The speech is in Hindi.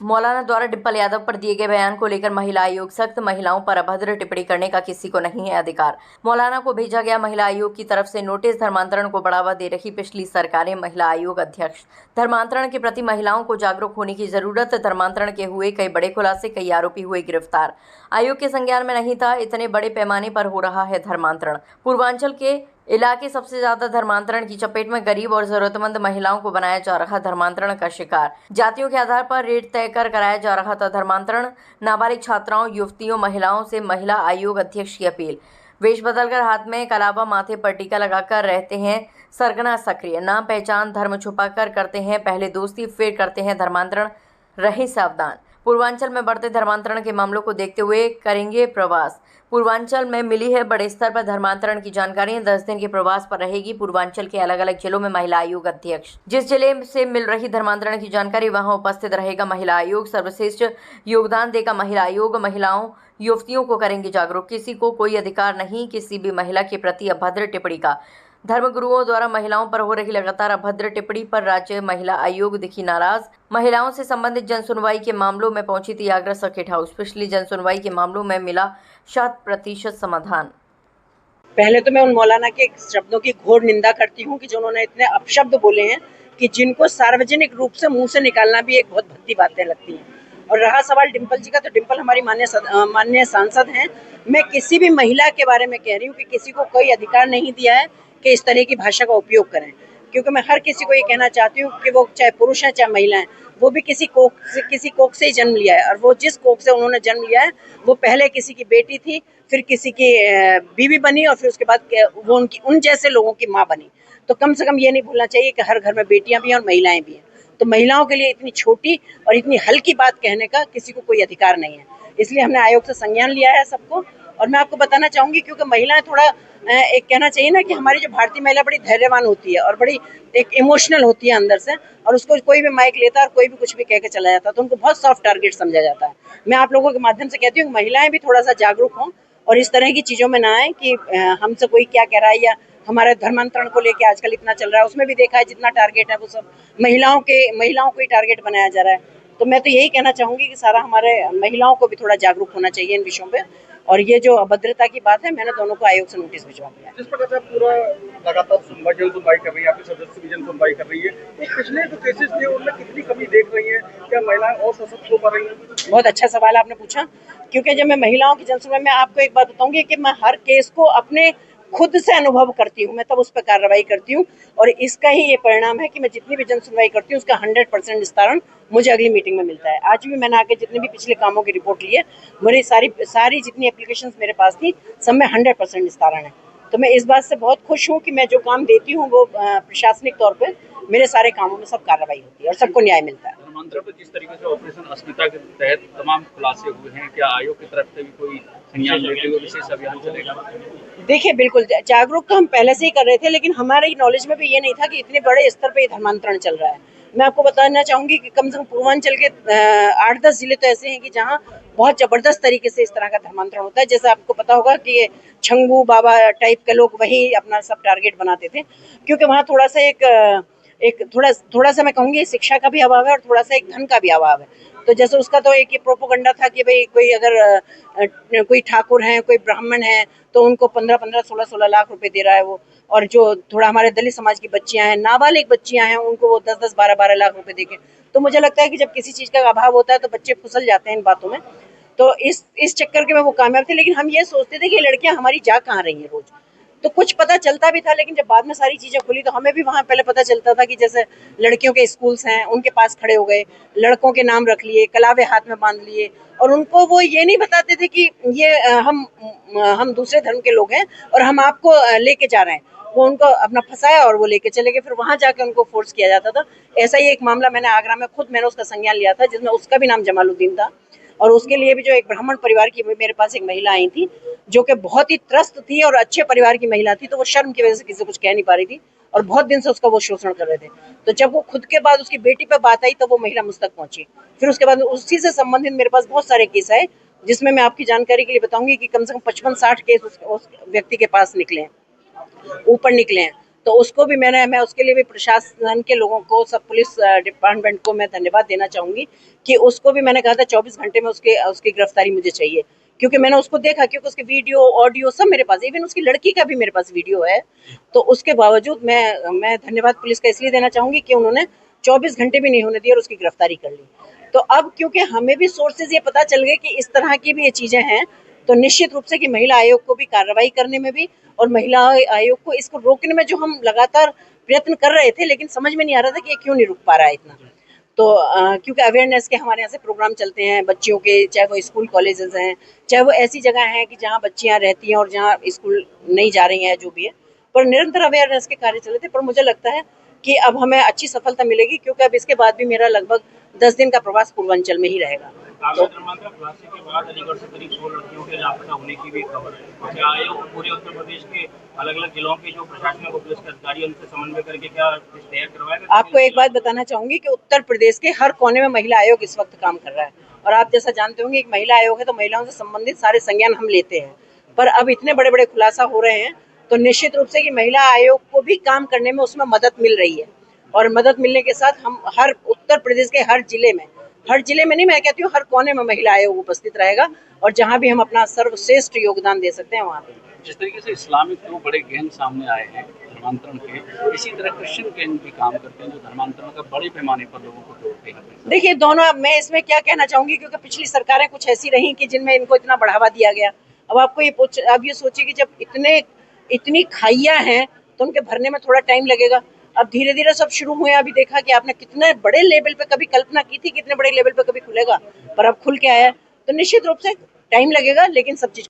मौलाना द्वारा डिम्पल यादव पर दिए गए बयान को लेकर महिला आयोग सख्त। महिलाओं पर अभद्र टिप्पणी करने का किसी को नहीं है अधिकार। मौलाना को भेजा गया महिला आयोग की तरफ से नोटिस। धर्मांतरण को बढ़ावा दे रही पिछली सरकारें। महिला आयोग अध्यक्ष। धर्मांतरण के प्रति महिलाओं को जागरूक होने की जरूरत। धर्मांतरण के हुए कई बड़े खुलासे, कई आरोपी हुए गिरफ्तार। आयोग के संज्ञान में नहीं था। इतने बड़े पैमाने पर हो रहा है धर्मांतरण। पूर्वांचल के इलाके सबसे ज्यादा धर्मांतरण की चपेट में। गरीब और जरूरतमंद महिलाओं को बनाया जा रहा धर्मांतरण का शिकार। जातियों के आधार पर रेट तय कर कराया जा रहा था धर्मांतरण। नाबालिग छात्राओं, युवतियों, महिलाओं से महिला आयोग अध्यक्ष की अपील। वेश बदलकर हाथ में कलावा, माथे पर टीका लगाकर रहते हैं सरगना सक्रिय। नाम पहचान धर्म छुपाकर करते हैं पहले दोस्ती, फिर करते हैं धर्मांतरण। रहे सावधान। पूर्वांचल में बढ़ते धर्मांतरण के मामलों को देखते हुए करेंगे प्रवास। पूर्वांचल में मिली है बड़े स्तर पर धर्मांतरण की जानकारी। 10 दिन के प्रवास पर रहेगी पूर्वांचल के अलग अलग जिलों में महिला आयोग अध्यक्ष। जिस जिले से मिल रही धर्मांतरण की जानकारी, वहां उपस्थित रहेगा महिला आयोग। सर्वश्रेष्ठ योगदान देगा महिला आयोग। महिलाओं, युवतियों को करेंगे जागरूक। किसी को कोई अधिकार नहीं किसी भी महिला के प्रति अभद्र टिप्पणी का। धर्मगुरुओं द्वारा महिलाओं पर हो रही लगातार अभद्र टिप्पणी पर राज्य महिला आयोग दिखी नाराज। महिलाओं से संबंधित जन सुनवाई के मामलों में पहुंची थी आगरा सर्किट हाउस। पिछली जन सुनवाई के मामलों में मिला 100% समाधान। पहले तो मैं उन मौलाना के शब्दों की घोर निंदा करती हूँ कि जिन्होंने इतने अपशब्द बोले हैं कि जिनको सार्वजनिक रूप से मुंह से निकालना भी एक बहुत भद्दी बातें लगती हैं। और रहा सवाल डिम्पल जी का, तो डिम्पल हमारी माननीय सांसद हैं। मैं किसी भी महिला के बारे में कह रही हूँ कि किसी को कोई अधिकार नहीं दिया है कि इस तरह की भाषा का उपयोग करें, क्योंकि मैं हर किसी को ये कहना चाहती हूँ कि वो चाहे पुरुष हैं चाहे महिला हैं, वो भी किसी कोख से ही जन्म लिया है। और वो जिस कोख से उन्होंने जन्म लिया है, वो पहले किसी की बेटी थी, फिर किसी की बीवी बनी, और फिर उसके बाद वो उन जैसे लोगों की माँ बनी। तो कम से कम ये नहीं भूलना चाहिए कि हर घर में बेटियां भी हैं और महिलाएं भी हैं। तो महिलाओं के लिए इतनी छोटी और इतनी हल्की बात कहने का किसी को कोई अधिकार नहीं है। इसलिए हमने आयोग से संज्ञान लिया है सबको। और मैं आपको बताना चाहूंगी, क्योंकि महिलाएं थोड़ा एक कहना चाहिए ना कि हमारी जो भारतीय महिला बड़ी धैर्यवान होती है और बड़ी एक इमोशनल होती है अंदर से, और उसको कोई भी माइक लेता है और कोई भी कुछ भी कह के चला जाता है तो उनको बहुत सॉफ्ट टारगेट समझा जाता है। मैं आप लोगों के माध्यम से कहती हूँ कि महिलाएं भी थोड़ा सा जागरूक हों और इस तरह की चीजों में ना आए कि हमसे कोई क्या कह रहा है, या हमारे धर्मांतरण को लेकर आजकल इतना चल रहा है, उसमें भी देखा है जितना टारगेट है वो सब महिलाओं को ही टारगेट बनाया जा रहा है। तो मैं तो यही कहना चाहूंगी कि सारा हमारे महिलाओं को भी थोड़ा जागरूक होना चाहिए इन विषयों पे। और ये जो अभद्रता की बात है, मैंने दोनों को आयोग से नोटिस भिजवा दिया। जिस प्रकार से पूरा लगातार सुनवाई कर रही है, आपकी सदस्य भी जन सुनवाई कर रही है, तो पिछले जो केसेस थे उनमें कितनी कमी देख रही है? क्या महिलाएं और सशक्त हो पा रही हैं? बहुत अच्छा सवाल आपने पूछा, क्योंकि जब मैं महिलाओं की जन सुनवाई में आपको एक बात बताऊंगी कि मैं हर केस को अपने खुद से अनुभव करती हूँ, मैं तब उस पर कार्रवाई करती हूँ। और इसका ही ये परिणाम है कि मैं जितनी भी जन सुनवाई करती हूँ उसका 100% निस्तारण मुझे अगली मीटिंग में मिलता है। आज भी मैंने आके जितने भी पिछले कामों की रिपोर्ट ली है, मेरी सारी जितनी एप्लीकेशंस मेरे पास थी, सब में 100% निस्तारण है। तो मैं इस बात से बहुत खुश हूँ कि मैं जो काम देती हूँ वो प्रशासनिक तौर पर मेरे सारे कामों में सब कार्रवाई होती है और सबको न्याय मिलता है। धर्मांतरण पर जिस तरीके से ऑपरेशन अस्मिता के तहत तमाम खुलासे हुए हैं, क्या आयोग की तरफ से भी कोई संज्ञान लेते हुए विशेष अभियान चलेगा? देखिए, बिल्कुल जागरूक तो हम पहले से ही कर रहे थे, लेकिन हमारे नॉलेज में भी ये नहीं था कि इतने बड़े स्तर पे धर्मांतरण चल रहा है। मैं आपको बताना चाहूंगी कि कम से कम पूर्वांचल के 8-10 जिले तो ऐसे हैं कि जहाँ बहुत जबरदस्त तरीके से इस तरह का धर्मांतरण होता है। जैसे आपको पता होगा कि ये छंगू बाबा टाइप के लोग वही अपना सब टारगेट बनाते थे, क्योंकि वहाँ थोड़ा सा थोड़ा सा मैं कहूँगी शिक्षा का भी अभाव है और थोड़ा सा एक धन का भी अभाव है। तो जैसे उसका तो एक प्रोपोगंडा था कि भाई कोई अगर कोई ठाकुर है, कोई ब्राह्मण है, तो उनको 15-15, 16-16 लाख रुपए दे रहा है वो। और जो थोड़ा हमारे दलित समाज की बच्चियां हैं, नाबालिग बच्चियां हैं, उनको वो 10-10, 12-12 लाख रुपए देके। तो मुझे लगता है कि जब किसी चीज का अभाव होता है तो बच्चे फिसल जाते हैं इन बातों में। तो इस चक्कर के में वो कामयाब थे, लेकिन हम ये सोचते थे कि लड़कियां हमारी जा कहाँ रही है रोज। तो कुछ पता चलता भी था, लेकिन जब बाद में सारी चीजें खुली तो हमें भी वहां पहले पता चलता था कि जैसे लड़कियों के स्कूल्स हैं, उनके पास खड़े हो गए, लड़कों के नाम रख लिए, कलावे हाथ में बांध लिए, और उनको वो ये नहीं बताते थे कि ये हम दूसरे धर्म के लोग हैं और हम आपको लेके जा रहे हैं। वो उनको अपना फंसाया और वो लेके चले गए, फिर वहां जाके उनको फोर्स किया जाता था। ऐसा ही एक मामला मैंने आगरा में मैंने उसका संज्ञान लिया था, जिसमें उसका भी नाम जमालुद्दीन था। और उसके लिए भी जो एक ब्राह्मण परिवार की मेरे पास एक महिला आई थी, जो कि बहुत ही त्रस्त थी और अच्छे परिवार की महिला थी, तो वो शर्म की वजह से किसी को कुछ कह नहीं पा रही थी और बहुत दिन से उसका वो शोषण कर रहे थे। तो जब वो खुद के बाद उसकी बेटी पे बात आई तो वो महिला मुझ तक पहुंची। फिर उसके बाद उसी से संबंधित मेरे पास बहुत सारे केस आए, जिसमें मैं आपकी जानकारी के लिए बताऊंगी कि कम से कम 55-60 केस उस व्यक्ति के पास निकले हैं, ऊपर निकले हैं। तो उसको भी मैं उसके लिए भी प्रशासन के लोगों को, सब पुलिस डिपार्टमेंट को मैं धन्यवाद देना चाहूँगी कि उसको भी मैंने कहा था 24 घंटे में उसकी गिरफ्तारी मुझे चाहिए, क्योंकि मैंने उसको देखा, क्योंकि उसके वीडियो ऑडियो सब मेरे पास, इवन उसकी लड़की का भी मेरे पास वीडियो है। तो उसके बावजूद मैं धन्यवाद पुलिस का इसलिए देना चाहूँगी कि उन्होंने 24 घंटे भी नहीं होने दिए और उसकी गिरफ्तारी कर ली। तो अब क्योंकि हमें भी सोर्सेज ये पता चल गए कि इस तरह की भी ये चीज़ें हैं, तो निश्चित रूप से कि महिला आयोग को भी कार्रवाई करने में भी और महिला आयोग को इसको रोकने में जो हम लगातार प्रयत्न कर रहे थे, लेकिन समझ में नहीं आ रहा था कि ये क्यों नहीं रुक पा रहा है इतना। तो क्योंकि अवेयरनेस के हमारे यहाँ से प्रोग्राम चलते हैं बच्चियों के, चाहे वो स्कूल कॉलेजेस हैं, चाहे वो ऐसी जगह हैं कि जहाँ बच्चियाँ रहती हैं और जहाँ स्कूल नहीं जा रही हैं, जो भी है, पर निरंतर अवेयरनेस के कार्य चले थे। पर मुझे लगता है कि अब हमें अच्छी सफलता मिलेगी, क्योंकि अब इसके बाद भी मेरा लगभग 10 दिन का प्रवास पूर्वांचल में ही रहेगा। तो खुलासे के बाद अलीगढ़ से करीब 100 लड़कियों के लापता होने की भी खबर है। क्या आयोग पूरे उत्तर प्रदेश के अलग अलग जिलों के जो प्रशासनिक और पुलिस के अधिकारी उनसे समन्वय करके क्या तैयार करवाएगा? आपको एक बात बताना चाहूंगी कि उत्तर प्रदेश के हर कोने में महिला आयोग इस वक्त काम कर रहा है, और आप जैसा जानते होंगे एक महिला आयोग है तो महिलाओं से संबंधित सारे संज्ञान हम लेते हैं। पर अब इतने बड़े बड़े खुलासा हो रहे हैं तो निश्चित रूप से कि महिला आयोग को भी काम करने में उसमें मदद मिल रही है, और मदद मिलने के साथ हम हर उत्तर प्रदेश के हर जिले में नहीं, मैं कहती हूँ हर कोने में महिला आयोग उपस्थित रहेगा, और जहाँ भी हम अपना सर्वश्रेष्ठ योगदान दे सकते हैं वहाँ पे। जिस तरीके से इस्लामिक 2 बड़े गैंग सामने आए हैं धर्मांतरण के, इसी तरह क्रिश्चियन गैंग भी काम करते हैं जो धर्मांतरण का बड़े पैमाने पर लोगों को तोड़ते हैं। देखिए दोनों, मैं इसमें क्या कहना चाहूंगी, क्योंकि पिछली सरकारें कुछ ऐसी रही कि जिनमें इनको इतना बढ़ावा दिया गया। अब आपको ये सोचिए कि जब इतनी खाइयां हैं तो उनके भरने में थोड़ा टाइम लगेगा। अब धीरे धीरे सब शुरू हुए। अभी देखा कि आपने कितने बड़े लेवल पे कभी कल्पना की थी, कितने बड़े लेवल पे कभी खुलेगा, पर अब खुल के आया। तो निश्चित रूप से टाइम लगेगा, लेकिन सब चीज